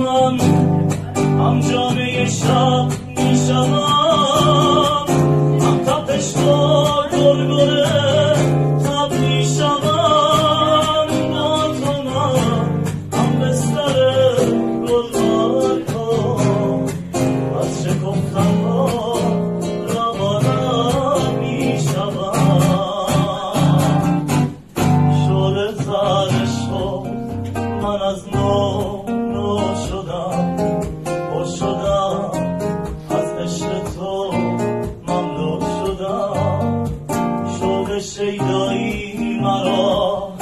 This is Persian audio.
من هم جامعه شب میشوم، هم تپش با گلگله تب میشوم با تو. من هم بستر گلبرگ ها از شکفتن ها روانم میشوم. شعله زرش شد من از نو شدم، خوش شدم از عشق تو مملو شدم. شعله شیدایی مرا